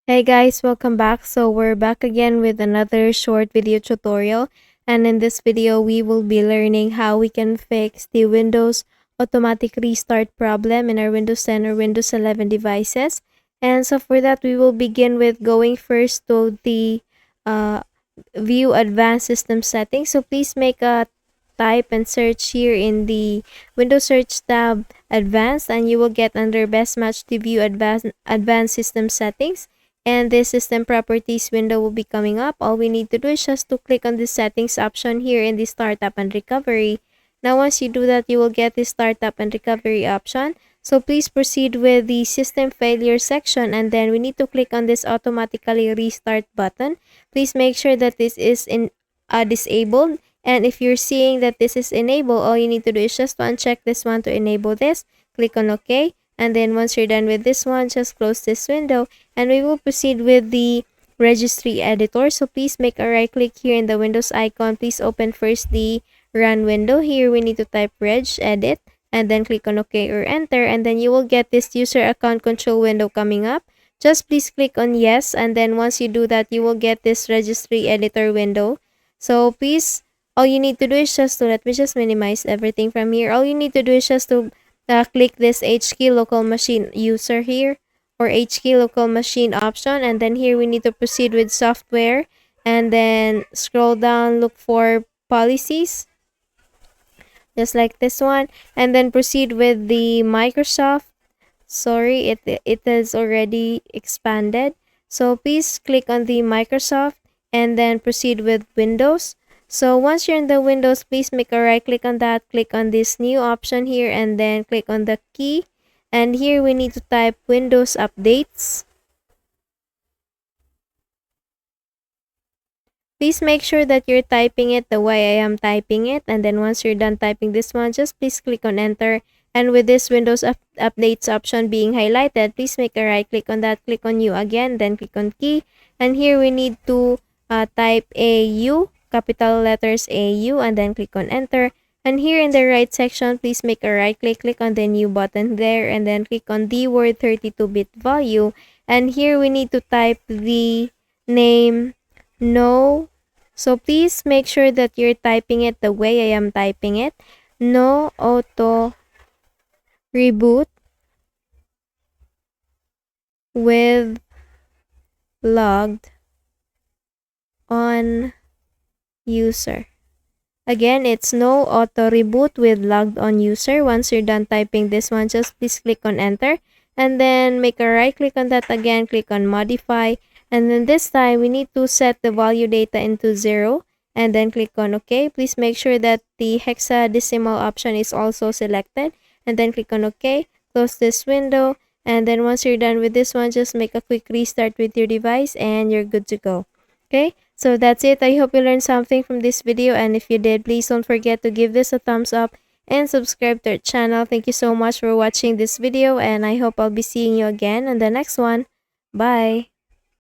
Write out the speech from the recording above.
Hey guys, welcome back. So we're back again with another short video tutorial, and in this video we will be learning how we can fix the Windows automatic restart problem in our Windows 10 or Windows 11 devices. And so for that we will begin with going first to the view advanced system settings. So please make a type and search here in the Windows search tab advanced, and you will get under best match to view advanced system settings, and this system properties window will be coming up. All we need to do is just to click on the settings option here in the startup and recovery. Now once you do that, you will get the startup and recovery option. So please proceed with the system failure section, and then we need to click on this automatically restart button. Please make sure that this is disabled, and if you're seeing that this is enabled, all you need to do is just to uncheck this one to enable this. Click on OK, and then once you're done with this one, just close this window, and we will proceed with the registry editor. So please make a right click here in the Windows icon. Please open first the run window. Here we need to type reg edit, and then click on OK or enter, and then you will get this user account control window coming up. Just please click on yes, and then once you do that, you will get this registry editor window. So please, all you need to do is just to, let me just minimize everything from here. All you need to do is just to click this HKey local machine user here, or HKey local machine option, and then here we need to proceed with software, and then scroll down, look for policies, just like this one, and then proceed with the Microsoft. Sorry, it has already expanded. So please click on the Microsoft and then proceed with Windows. So once you're in the Windows, please make a right click on that, click on this new option here, and then click on the key. And here we need to type Windows Updates. Please make sure that you're typing it the way I am typing it, and then once you're done typing this one, just please click on enter. And with this Windows Updates option being highlighted, please make a right click on that, click on U again, then click on key. And here we need to type AU, capital letters AU, and then click on enter. And here in the right section, please make a right click, click on the new button there, and then click on the word 32-bit value. And here we need to type the name no. So please make sure that you're typing it the way I am typing it. No auto reboot with logged on user. Again, it's no auto reboot with logged on user. Once you're done typing this one, just please click on enter, and then make a right click on that again, click on modify, and then this time we need to set the value data into 0, and then click on OK. Please make sure that the hexadecimal option is also selected, and then click on OK. Close this window, and then once you're done with this one, just make a quick restart with your device and you're good to go. Okay, so that's it. I hope you learned something from this video, and if you did, please don't forget to give this a thumbs up and subscribe to our channel. Thank you so much for watching this video, and I hope I'll be seeing you again in the next one. Bye!